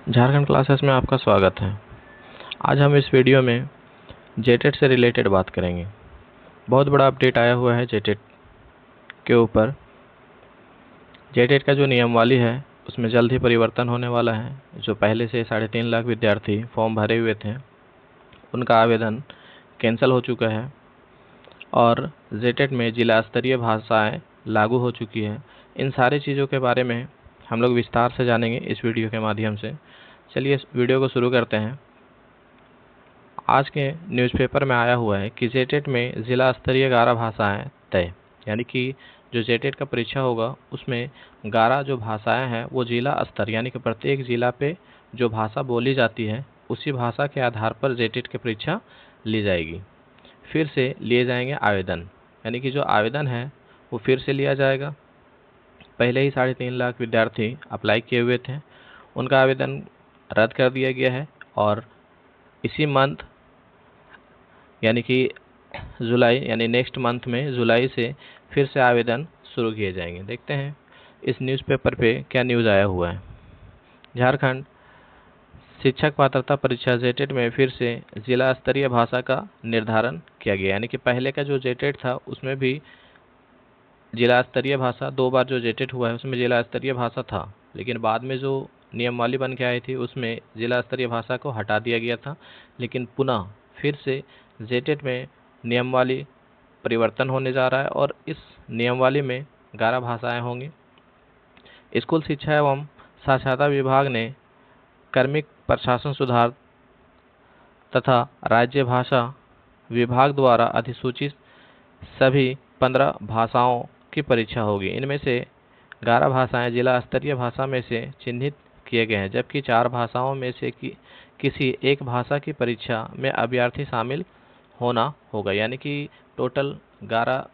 Jharkhand classes में आपका स्वागत है। आज हम इस वीडियो में जेटेट से रिलेटेड बात करेंगे। बहुत बड़ा अपडेट आया हुआ है जेटेट के ऊपर। जेटेट का जो नियमावली है उसमें जल्द ही परिवर्तन होने वाला है। जो पहले से 3.5 लाख विद्यार्थी फॉर्म भरे हुए थे उनका आवेदन कैंसिल हो चुका है और जेटेट में जिला स्तरीय भाषाएं लागू हो चुकी है। इन सारी चीज़ों के बारे में हम लोग विस्तार से जानेंगे इस वीडियो के माध्यम से। चलिए इस वीडियो को शुरू करते हैं। आज के न्यूज़पेपर में आया हुआ है कि जेटेट में जिला स्तरीय 11 भाषाएं तय, यानी कि जो जेटेट का परीक्षा होगा उसमें 11 जो भाषाएं हैं वो जिला स्तर यानी कि प्रत्येक जिला पे जो भाषा बोली जाती है उसी भाषा के आधार पर जेटेट की परीक्षा ली जाएगी। फिर से लिए जाएंगे आवेदन, यानी कि जो आवेदन है वो फिर से लिया जाएगा। पहले ही 3.5 लाख विद्यार्थी अप्लाई किए हुए थे, उनका आवेदन रद्द कर दिया गया है और इसी मंथ यानी कि जुलाई यानी नेक्स्ट मंथ में जुलाई से फिर से आवेदन शुरू किए जाएंगे। देखते हैं इस न्यूज़पेपर पे क्या न्यूज़ आया हुआ है। झारखंड शिक्षक पात्रता परीक्षा जेटेट में फिर से जिला स्तरीय भाषा का निर्धारण किया गया, यानी कि पहले का जो जेटेट था उसमें भी जिला स्तरीय भाषा 2 बार जो जेटेट हुआ है उसमें जिला स्तरीय भाषा था, लेकिन बाद में जो नियमावली बन के आई थी उसमें जिला स्तरीय भाषा को हटा दिया गया था। लेकिन पुनः फिर से जेटेट में नियमावली परिवर्तन होने जा रहा है और इस नियमावली में 11 भाषाएं होंगी। स्कूल शिक्षा एवं साक्षरता विभाग ने कार्मिक प्रशासन सुधार तथा राज्य भाषा विभाग द्वारा अधिसूचित सभी 15 भाषाओं की परीक्षा होगी। इनमें से 11 भाषाएं जिला स्तरीय भाषा में से चिन्हित किए गए हैं, जबकि 4 भाषाओं में से किसी एक भाषा की परीक्षा में अभ्यर्थी शामिल होना होगा, यानी कि टोटल 11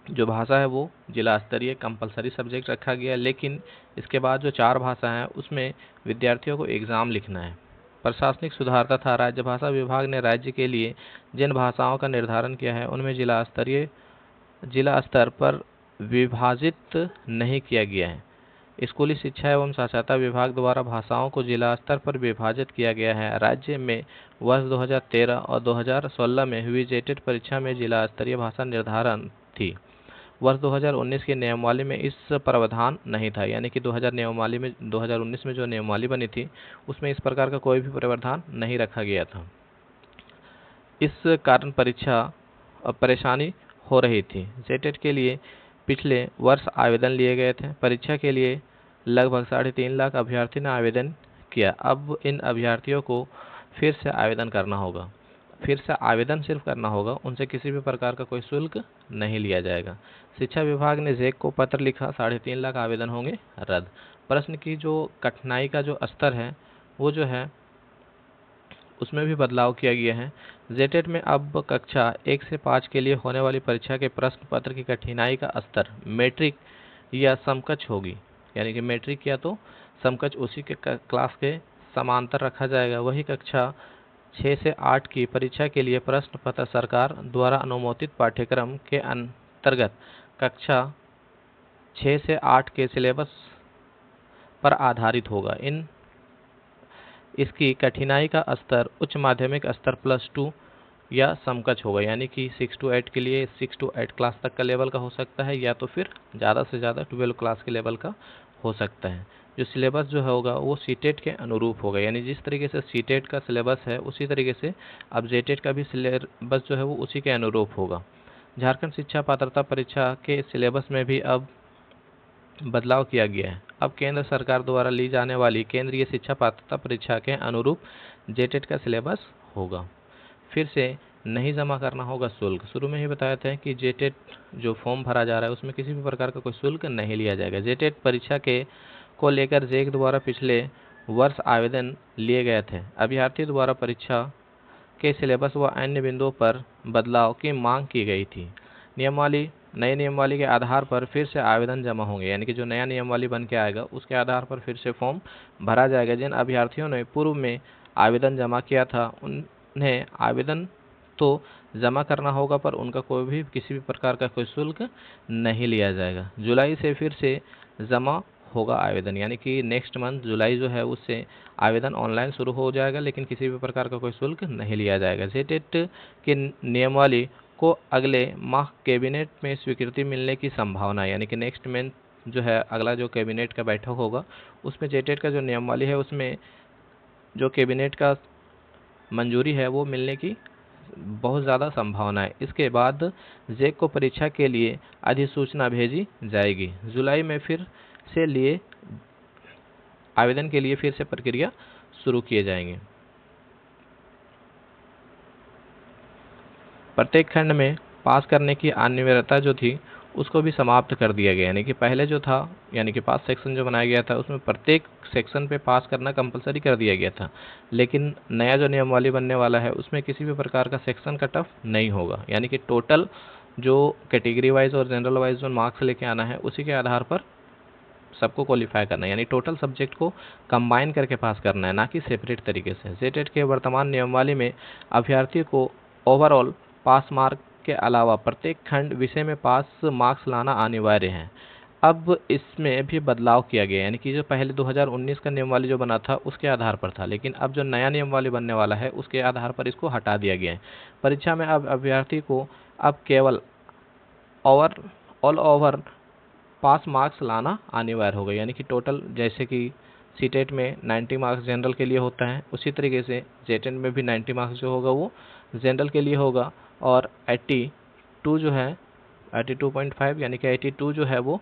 जो भाषा है वो जिला स्तरीय कंपलसरी सब्जेक्ट रखा गया है। लेकिन इसके बाद जो 4 भाषा हैं उसमें विद्यार्थियों को एग्ज़ाम लिखना है। प्रशासनिक सुधार तथा राज्य भाषा विभाग ने राज्य के लिए जिन भाषाओं का निर्धारण किया है उनमें जिला स्तर पर विभाजित नहीं किया गया है। स्कूली शिक्षा एवं साक्षरता विभाग द्वारा भाषाओं को जिला स्तर पर विभाजित किया गया है। राज्य में वर्ष 2013 और 2016 में हुई जेटेट परीक्षा में जिला स्तरीय भाषा निर्धारण थी। वर्ष 2019 की नियमावली में इस प्रावधान नहीं था, यानी कि 2019 में जो नियमावली बनी थी उसमें इस प्रकार का कोई भी प्रावधान नहीं रखा गया था। इस कारण परेशानी हो रही थी। जेटेट के लिए पिछले वर्ष आवेदन लिए गए थे। परीक्षा के लिए लगभग 3.5 लाख अभ्यर्थी ने आवेदन किया। अब इन अभ्यर्थियों को फिर से आवेदन करना होगा। फिर से आवेदन सिर्फ करना होगा, उनसे किसी भी प्रकार का कोई शुल्क नहीं लिया जाएगा। शिक्षा विभाग ने जेक को पत्र लिखा, 3.5 लाख आवेदन होंगे रद्द। प्रश्न की जो कठिनाई का जो स्तर है वो जो है उसमें भी बदलाव किया गया है। जेटेट में अब कक्षा 1 से 5 के लिए होने वाली परीक्षा के प्रश्न पत्र की कठिनाई का स्तर मैट्रिक या समकक्ष होगी, यानी कि मैट्रिक या तो समकक्ष उसी के क्लास के समांतर रखा जाएगा। वही कक्षा 6 से 8 की परीक्षा के लिए प्रश्न पत्र सरकार द्वारा अनुमोदित पाठ्यक्रम के अंतर्गत कक्षा 6 से 8 के सिलेबस पर आधारित होगा। इसकी कठिनाई का स्तर उच्च माध्यमिक स्तर +2 या समकक्ष होगा, यानी कि 6 to 8 के लिए 6 to 8 क्लास तक का लेवल का हो सकता है या तो फिर ज़्यादा से ज़्यादा 12 क्लास के लेवल का हो सकता है। जो सिलेबस जो होगा वो सीटेट के अनुरूप होगा, यानी जिस तरीके से सीटेट का सिलेबस है उसी तरीके से अब जेटेट का भी सिलेबस जो है वो उसी के अनुरूप होगा। झारखंड शिक्षा पात्रता परीक्षा के सिलेबस में भी अब बदलाव किया गया है। अब केंद्र सरकार द्वारा ली जाने वाली केंद्रीय शिक्षा पात्रता परीक्षा के अनुरूप जेटेट का सिलेबस होगा। फिर से नहीं जमा करना होगा शुल्क। शुरू में ही बताया था कि जेटेट जो फॉर्म भरा जा रहा है उसमें किसी भी प्रकार का कोई शुल्क नहीं लिया जाएगा। जेटेट परीक्षा को लेकर जेक द्वारा पिछले वर्ष आवेदन लिए गए थे। अभ्यर्थी द्वारा परीक्षा के सिलेबस व अन्य बिंदुओं पर बदलाव की मांग की गई थी। नई नियमावली के आधार पर फिर से आवेदन जमा होंगे, यानी कि जो नया नियमावली बन के आएगा उसके आधार पर फिर से फॉर्म भरा जाएगा। जिन अभ्यर्थियों ने पूर्व में आवेदन जमा किया था उन्हें आवेदन तो जमा करना होगा, पर उनका कोई भी किसी भी प्रकार का कोई शुल्क नहीं लिया जाएगा। जुलाई से फिर से जमा होगा आवेदन, यानी कि नेक्स्ट मंथ जुलाई जो है उससे आवेदन ऑनलाइन शुरू हो जाएगा, लेकिन किसी भी प्रकार का कोई शुल्क नहीं लिया जाएगा। जेटेट के नियमावली को अगले माह कैबिनेट में स्वीकृति मिलने की संभावना है, यानी कि नेक्स्ट मंथ जो है अगला जो कैबिनेट का बैठक होगा उसमें जेटेट का जो नियमावली है उसमें जो कैबिनेट का मंजूरी है वो मिलने की बहुत ज़्यादा संभावना है। इसके बाद जेक को परीक्षा के लिए अधिसूचना भेजी जाएगी। जुलाई में फिर से लिए आवेदन के लिए फिर से प्रक्रिया शुरू किए जाएंगे। प्रत्येक खंड में पास करने की अनिवार्यता जो थी उसको भी समाप्त कर दिया गया, यानी कि पहले जो था यानी कि पास सेक्शन जो बनाया गया था उसमें प्रत्येक सेक्शन पे पास करना कंपलसरी कर दिया गया था, लेकिन नया जो नियमावली बनने वाला है उसमें किसी भी प्रकार का सेक्शन कट ऑफ नहीं होगा, यानी कि टोटल जो कैटेगरी वाइज और जनरल वाइज जो मार्क्स लेके आना है उसी के आधार पर सबको क्वालिफाई करना है, यानी टोटल सब्जेक्ट को कंबाइन करके पास करना है, ना कि सेपरेट तरीके से। जेटेट के वर्तमान नियमावली में अभ्यर्थी को ओवरऑल पास मार्क के अलावा प्रत्येक खंड विषय में पास मार्क्स लाना अनिवार्य है। अब इसमें भी बदलाव किया गया, यानी कि जो पहले 2019 का नियमावली जो बना था उसके आधार पर था, लेकिन अब जो नया नियमावली बनने वाला है उसके आधार पर इसको हटा दिया गया है। परीक्षा में अब अभ्यर्थी को अब केवल ऑल ओवर पास मार्क्स लाना अनिवार्य होगा, यानी कि टोटल जैसे कि सीटेट में 90 मार्क्स जनरल के लिए होता है उसी तरीके से जेटेट में भी 90 मार्क्स जो होगा वो जनरल के लिए होगा, और 82 जो है 82.5 यानी कि 82 जो है वो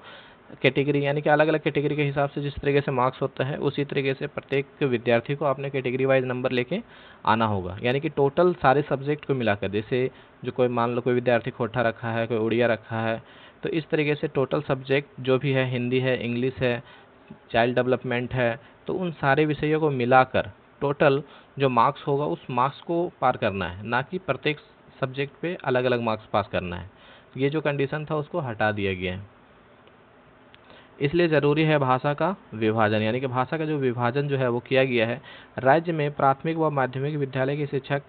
कैटेगरी यानी कि अलग अलग कैटेगरी के हिसाब से जिस तरीके से मार्क्स होता है उसी तरीके से प्रत्येक विद्यार्थी को अपने कैटेगरी वाइज नंबर लेके आना होगा, यानी कि टोटल सारे सब्जेक्ट को मिलाकर, जैसे जो कोई मान लो कोई विद्यार्थी खोटा रखा है, कोई उड़िया रखा है, तो इस तरीके से टोटल सब्जेक्ट जो भी है हिंदी है, इंग्लिश है, चाइल्ड डेवलपमेंट है, तो उन सारे विषयों को मिलाकर टोटल जो मार्क्स होगा उस मार्क्स को पार करना है, ना कि प्रत्येक सब्जेक्ट पे अलग अलग मार्क्स पास करना है। ये जो कंडीशन था उसको हटा दिया गया है। इसलिए ज़रूरी है भाषा का विभाजन, यानी कि भाषा का जो विभाजन जो है वो किया गया है। राज्य में प्राथमिक व माध्यमिक विद्यालय के शिक्षक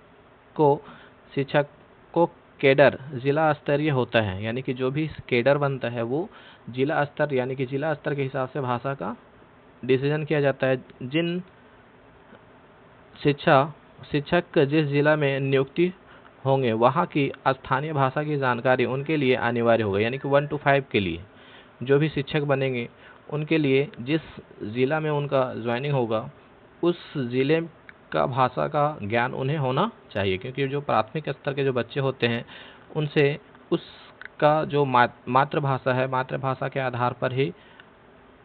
को कैडर जिला स्तरीय होता है, यानी कि जो भी कैडर बनता है वो जिला स्तर यानी कि जिला स्तर के हिसाब से भाषा का डिसीजन किया जाता है। जिन शिक्षक जिस जिला में नियुक्ति होंगे वहाँ की स्थानीय भाषा की जानकारी उनके लिए अनिवार्य होगा, यानी कि 1 to 5 के लिए जो भी शिक्षक बनेंगे उनके लिए जिस ज़िला में उनका ज्वाइनिंग होगा उस ज़िले का भाषा का ज्ञान उन्हें होना चाहिए, क्योंकि जो प्राथमिक स्तर के जो बच्चे होते हैं उनसे उसका जो मातृभाषा है मातृभाषा के आधार पर ही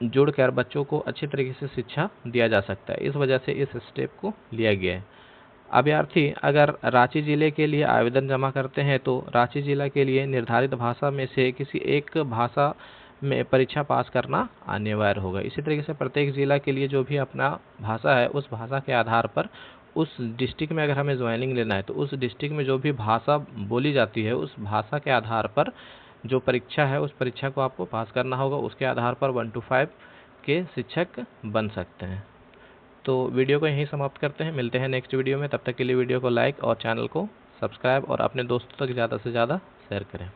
जुड़कर बच्चों को अच्छी तरीके से शिक्षा दिया जा सकता है। इस वजह से इस स्टेप को लिया गया है। अभ्यर्थी अगर रांची जिले के लिए आवेदन जमा करते हैं तो रांची जिला के लिए निर्धारित भाषा में से किसी एक भाषा में परीक्षा पास करना अनिवार्य होगा। इसी तरीके से प्रत्येक जिला के लिए जो भी अपना भाषा है उस भाषा के आधार पर उस डिस्ट्रिक्ट में अगर हमें ज्वाइनिंग लेना है तो उस डिस्ट्रिक्ट में जो भी भाषा बोली जाती है उस भाषा के आधार पर जो परीक्षा है उस परीक्षा को आपको पास करना होगा। उसके आधार पर 1 to 5 के शिक्षक बन सकते हैं। तो वीडियो को यहीं समाप्त करते हैं, मिलते हैं नेक्स्ट वीडियो में। तब तक के लिए वीडियो को लाइक और चैनल को सब्सक्राइब और अपने दोस्तों तक ज़्यादा से ज़्यादा शेयर करें।